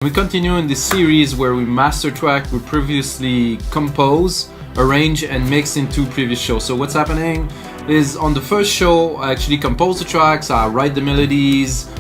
We continue in this series where we master track we previously compose, arrange and mix in two previous shows. So what's happening is on the first show I actually compose the tracks, I write the melodies,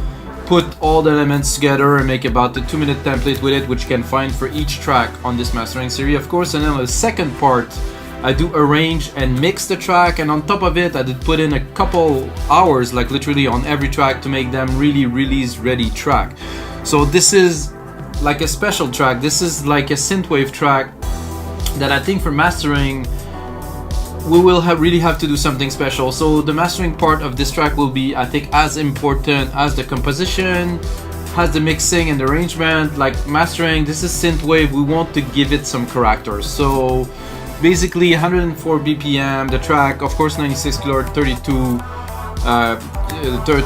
put all the elements together and make about a 2-minute template with it, which you can find for each track on this mastering series, of course. And then on the second part I do arrange and mix the track, and on top of it I did put in a couple hours, like literally on every track, to make them really release ready track. So this is like a special track. This is like a synthwave track that I think for mastering we will really have to do something special. So the mastering part of this track will be, I think, as important as the composition, as the mixing and the arrangement. Like mastering, this is synthwave, we want to give it some character. So basically 104 BPM, the track, of course 96 kilohertz,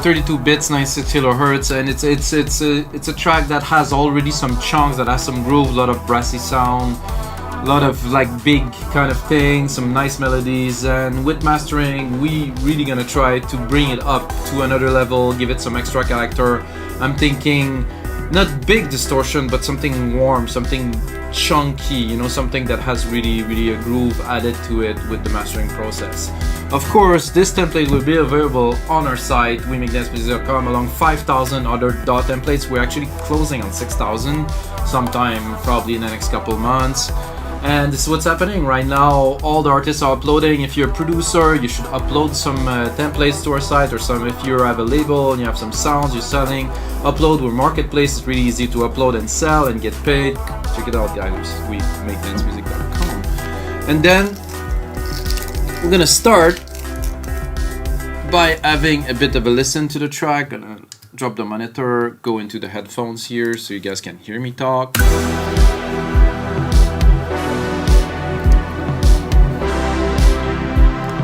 32 bits, 96 kilohertz, and it's a track that has already some chunks, that has some groove, a lot of brassy sound, a lot of like big kind of things, some nice melodies. And with mastering we really gonna try to bring it up to another level, give it some extra character. I'm thinking not big distortion, but something warm, something chunky, you know, something that has really a groove added to it with the mastering process. Of course, this template will be available on our site, wemixdancemusic.com, along 5,000 other DAW templates. We're actually closing on 6,000 sometime probably in the next couple months. And this is what's happening right now. All the artists are uploading. If you're a producer, you should upload some templates to our site, or some if you have a label and you have some sounds you're selling, upload. We're marketplace, it's really easy to upload and sell and get paid. Check it out, guys. We make dancemusic.com. And then we're gonna start by having a bit of a listen to the track. Gonna drop the monitor, go into the headphones here so you guys can hear me talk.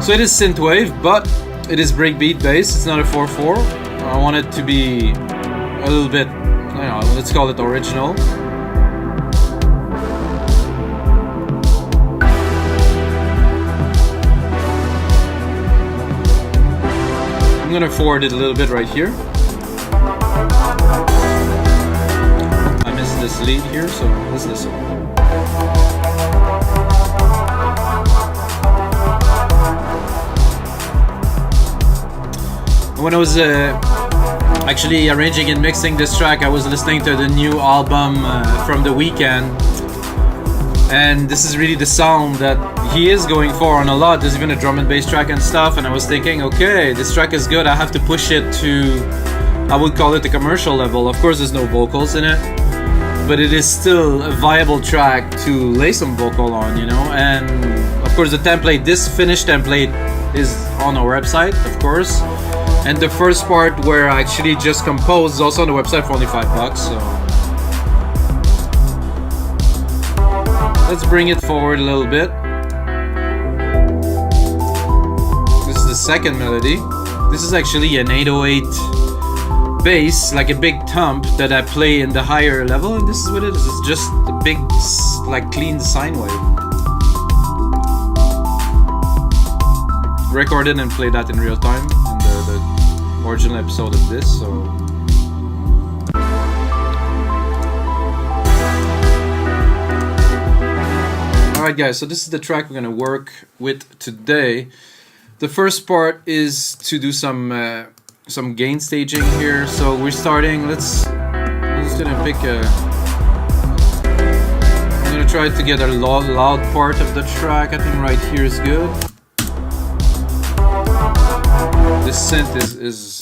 So it is synthwave, but it is breakbeat based. It's not a 4/4. I want it to be a little bit, you know, let's call it original. I'm gonna forward it a little bit right here. I missed this lead here, so let's listen. When I was actually arranging and mixing this track, I was listening to the new album from The Weeknd, and this is really the sound that he is going for on a lot. There's even a drum and bass track and stuff, and I was thinking, okay, this track is good, I have to push it to, I would call it the commercial level. Of course there's no vocals in it, but it is still a viable track to lay some vocal on, you know. And of course the template, this finished template, is on our website, of course. And the first part where I actually just composed is also on the website for only $5. So let's bring it forward a little bit. This is the second melody. This is actually an 808 bass, like a big thump that I play in the higher level, and this is what it is. It's just a big, like, clean sine wave. Recorded and played that in real time in the original episode of this. So alright guys, so this is the track we're gonna work with today. The first part is to do some gain staging here. So we're starting, I'm just gonna pick I'm gonna try to get a loud part of the track. I think right here is good. This synth is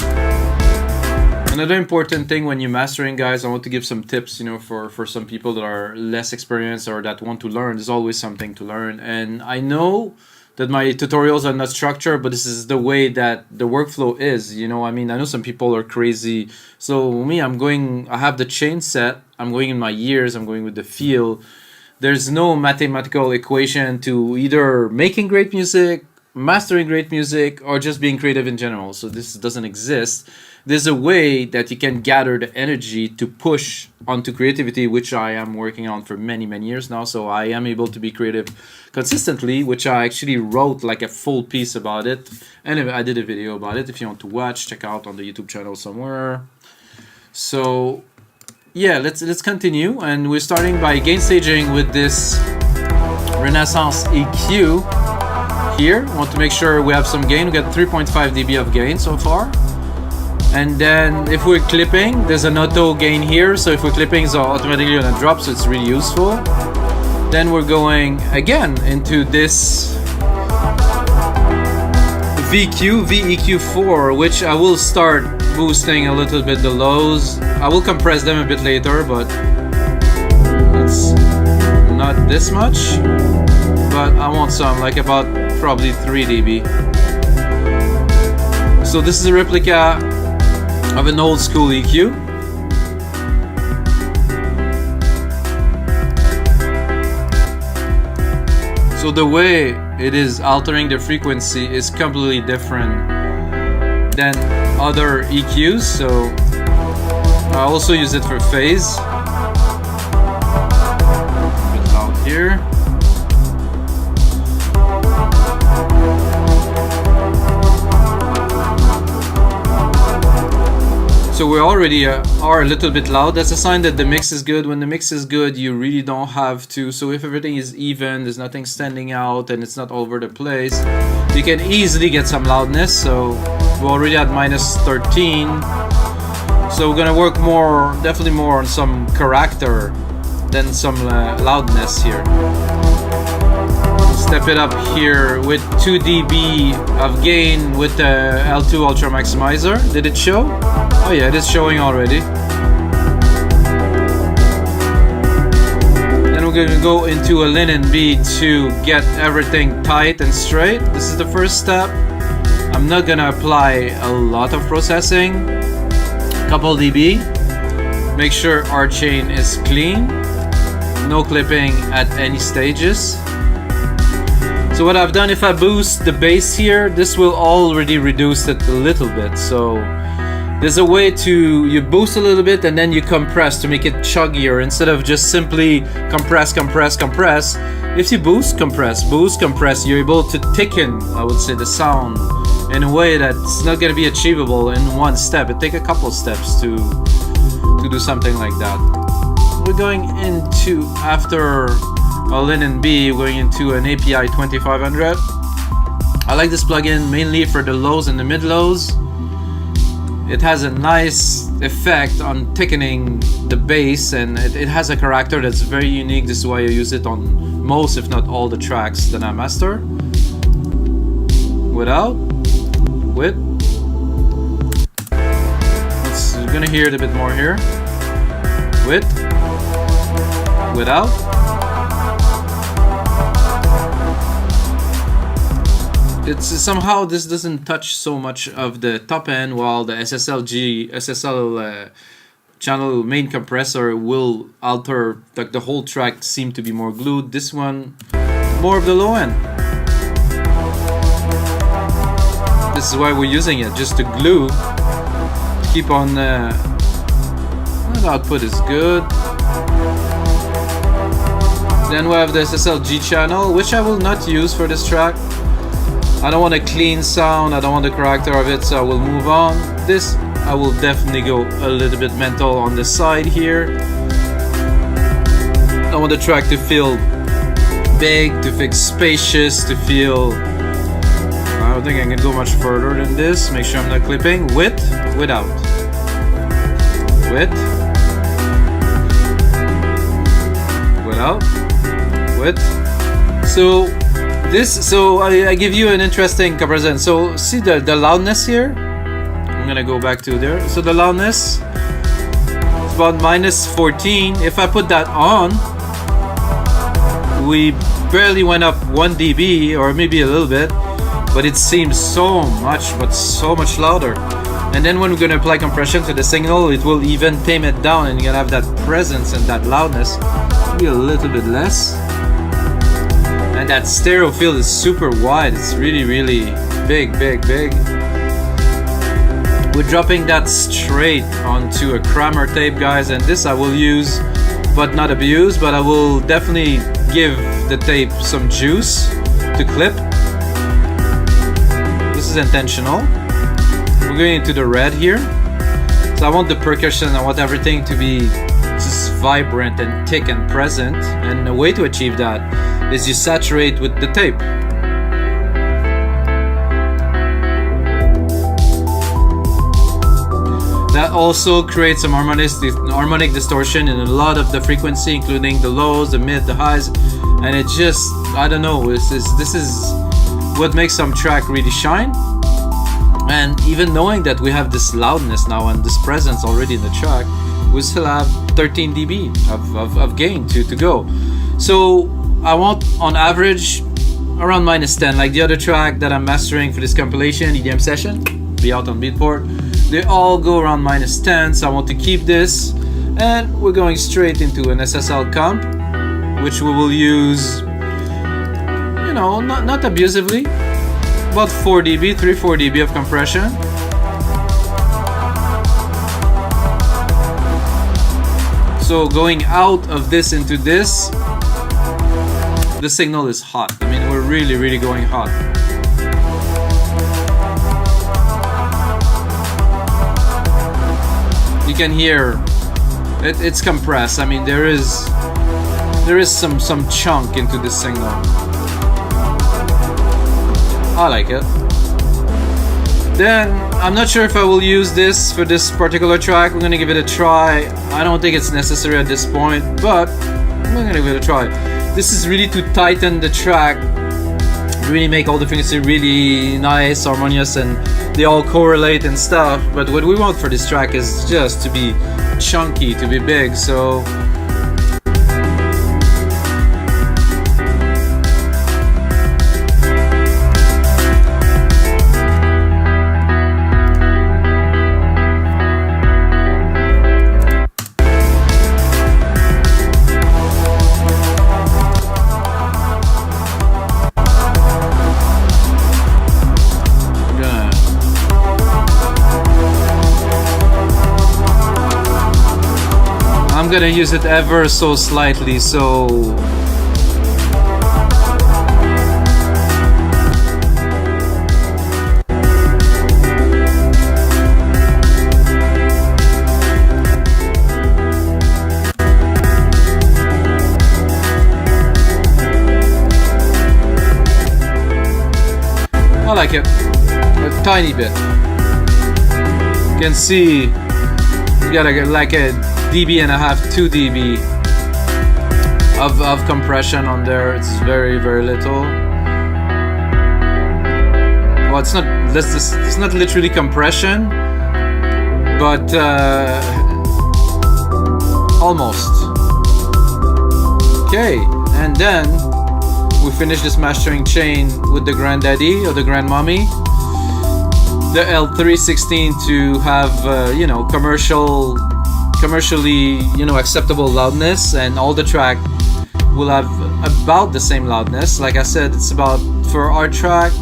another important thing when you're mastering, guys. I want to give some tips, you know, for some people that are less experienced or that want to learn. There's always something to learn, and I know that my tutorials are not structured, but this is the way that the workflow is, you know. I mean, I know some people are crazy. So me, I have the chain set, I'm going in my ears, I'm going with the feel. There's no mathematical equation to either making great music, mastering great music, or just being creative in general. So this doesn't exist. There's a way that you can gather the energy to push onto creativity, which I am working on for many years now. So I am able to be creative consistently, which I actually wrote like a full piece about it, and I did a video about it. If you want to watch, check out on the YouTube channel somewhere. So yeah, let's continue, and we're starting by gain staging with this Renaissance EQ here. Want to make sure we have some gain. We got 3.5 dB of gain so far. And then if we're clipping, there's an auto gain here, so if we're clipping, it's automatically gonna drop, so it's really useful. Then we're going again into this VEQ4, which I will start boosting a little bit the lows. I will compress them a bit later, but it's not this much. But I want some, like about probably 3 dB. So this is a replica of an old school EQ. So the way it is altering the frequency is completely different than other EQs, so I also use it for phase. A bit loud here. So we already are a little bit loud. That's a sign that the mix is good. When the mix is good, you really don't have to. So if everything is even, there's nothing standing out, and it's not all over the place, you can easily get some loudness. So we're already at -13. So we're gonna work more, definitely more on some character than some loudness here. Step it up here with 2 dB of gain with the L2 ultramaximizer. Did it show? Oh yeah, it is showing already. Then we're going to go into a LINMB to get everything tight and straight. This is the first step. I'm not gonna apply a lot of processing. Couple dB. Make sure our chain is clean. No clipping at any stages. So what I've done, if I boost the bass here, this will already reduce it a little bit. So there's a way to, you boost a little bit and then you compress to make it chuggier instead of just simply compress, compress, compress. If you boost, compress, you're able to thicken, I would say, the sound in a way that's not going to be achievable in one step. It takes a couple steps to do something like that. We're going into, after a LINMB, we're going into an API 2500. I like this plugin mainly for the lows and the mid lows. It has a nice effect on thickening the bass, and it has a character that's very unique. This is why I use it on most, if not all, the tracks that I master. Without, with. You're gonna hear it a bit more here. With, without. It's somehow this doesn't touch so much of the top end, while the SSL channel main compressor will alter, like the whole track seem to be more glued. This one, more of the low end. This is why we're using it, just to glue, to keep on. The output is good. Then we have the SSLG channel, which I will not use for this track. I don't want a clean sound, I don't want the character of it, so I will move on. This, I will definitely go a little bit mental on the side here. I want the track to feel big, to feel spacious, to feel... I don't think I can go much further than this. Make sure I'm not clipping. With, without. With. Without. With. So... I give you an interesting comparison. So see the loudness here. I'm gonna go back to there. So the loudness is about -14. If I put that on, we barely went up 1 dB or maybe a little bit, but it seems so much louder. And then when we're gonna apply compression to the signal, it will even tame it down, and you're gonna have that presence and that loudness. Maybe a little bit less. And that stereo field is super wide. It's really, really big. We're dropping that straight onto a Kramer tape, guys, and this I will use, but not abuse, but I will definitely give the tape some juice to clip. This is intentional. We're going into the red here. So I want the percussion, I want everything to be vibrant and thick and present. And the way to achieve that is you saturate with the tape. That also creates some harmonic distortion in a lot of the frequency, including the lows, the mid, the highs, and it just, I don't know, this is what makes some track really shine. And even knowing that we have this loudness now and this presence already in the track, we still have 13 dB of gain to go. So I want on average around -10, like the other track that I'm mastering for this compilation, EDM session, be out on Beatport. They all go around -10, so I want to keep this, and we're going straight into an SSL comp, which we will use, you know, not abusively, about 4 dB, 3-4 dB of compression. So going out of this into this, the signal is hot. I mean, we're really going hot. You can hear it's compressed. I mean, there is some chunk into this signal. I like it. Then I'm not sure if I will use this for this particular track. We're gonna give it a try. I don't think it's necessary at this point, but we're gonna give it a try. This is really to tighten the track, really make all the frequency really nice, harmonious, and they all correlate and stuff. But what we want for this track is just to be chunky, to be big. So I'm gonna use it ever so slightly, so I like it a tiny bit. You can see you got like a dB and a half, 2 dB of compression on there. It's very little. Well, it's not literally compression, but almost. Okay, and then we finish this mastering chain with the granddaddy or the grandmommy, the L316, to have you know, commercially, you know, acceptable loudness, and all the track will have about the same loudness. Like I said, it's about, for our track,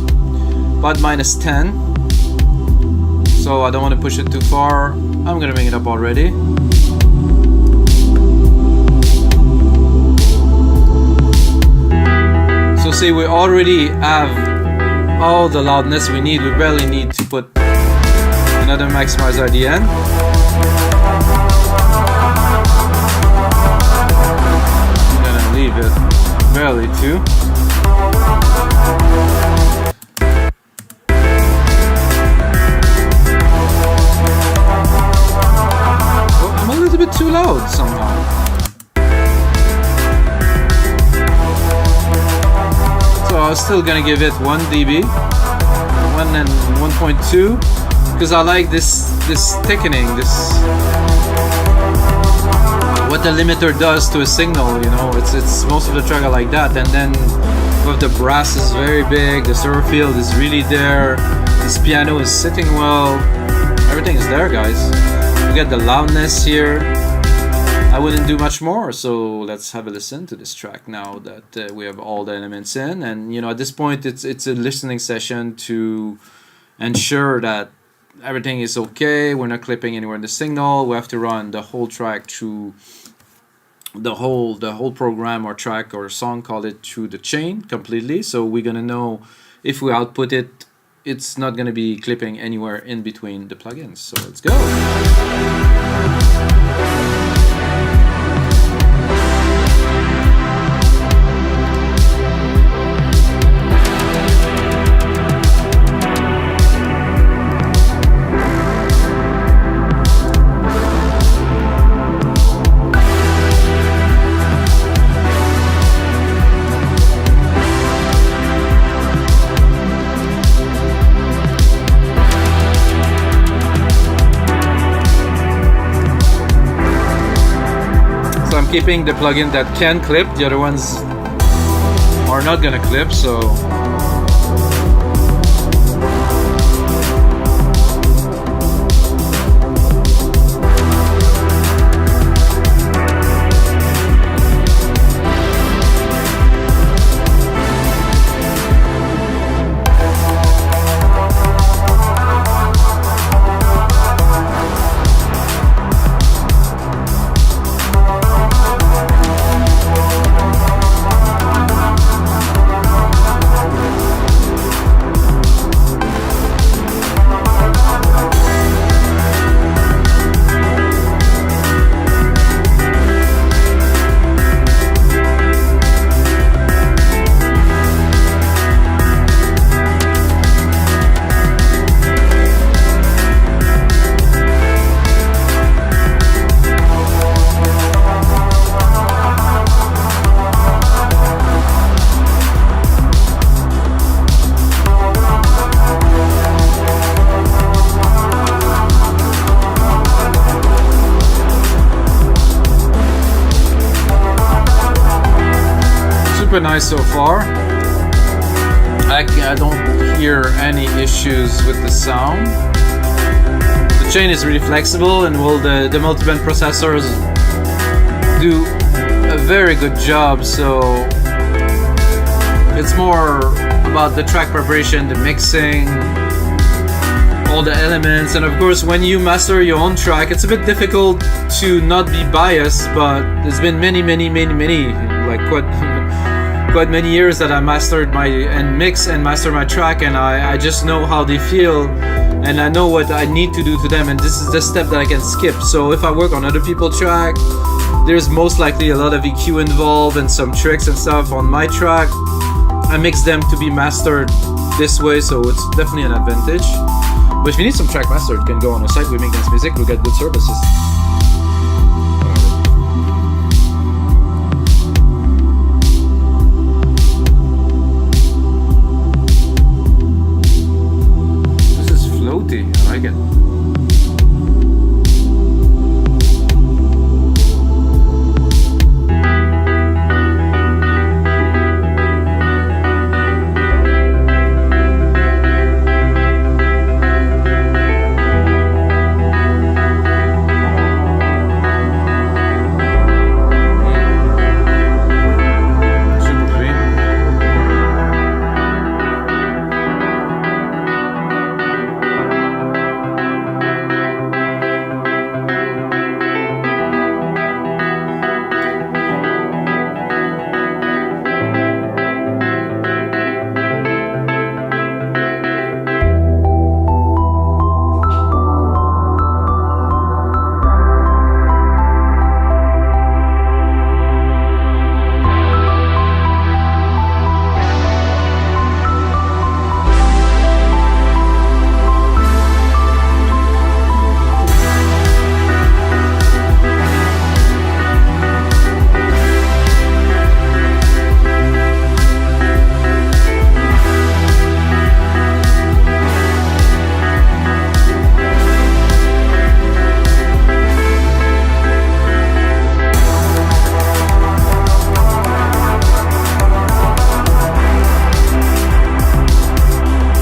about -10. So I don't want to push it too far. I'm gonna bring it up already. So see, we already have all the loudness we need. We barely need to put another maximizer at the end. Leave it barely too. Oh, I'm a little bit too loud somehow. So I was still gonna give it 1 dB, 1 and 1.2, because I like this thickening, what the limiter does to a signal, you know. It's most of the track are like that. And then with the brass is very big, the server field is really there, this piano is sitting well, everything is there, guys. We get the loudness here. I wouldn't do much more, so let's have a listen to this track now that we have all the elements in. And you know, at this point it's a listening session to ensure that everything is okay. We're not clipping anywhere in the signal. We have to run the whole track through the whole program or track or song, call it, through the chain completely. So we're gonna know if we output it, it's not gonna be clipping anywhere in between the plugins. So let's go. I'm keeping the plugin that can clip. The other ones are not gonna clip, so. Nice so far. I don't hear any issues with the sound. The chain is really flexible, and the multiband processors do a very good job. So it's more about the track preparation, the mixing, all the elements, and of course when you master your own track, it's a bit difficult to not be biased. But there's been many, like quite many years that I mastered mix and master my track, and I just know how they feel, and I know what I need to do to them, and this is the step that I can skip. So if I work on other people's track, there's most likely a lot of EQ involved and some tricks and stuff. On my track, I mix them to be mastered this way, so it's definitely an advantage. But if you need some track master, you can go on a site, We Make Dance Music, we get good services. I like it.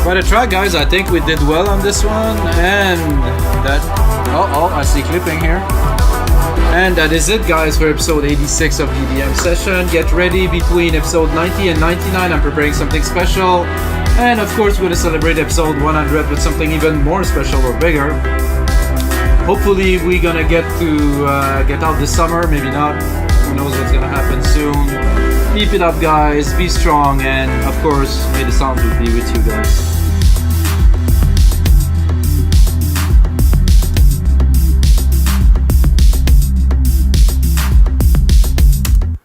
Quite a track, guys. I think we did well on this one, and that I see clipping here. And that is it, guys, for episode 86 of the EDM session. Get ready, between episode 90 and 99 I'm preparing something special, and of course we're gonna celebrate episode 100 with something even more special or bigger. Hopefully we're gonna get out this summer, maybe not, who knows what's gonna happen soon. Keep it up, guys, be strong, and of course may the sound be with you guys.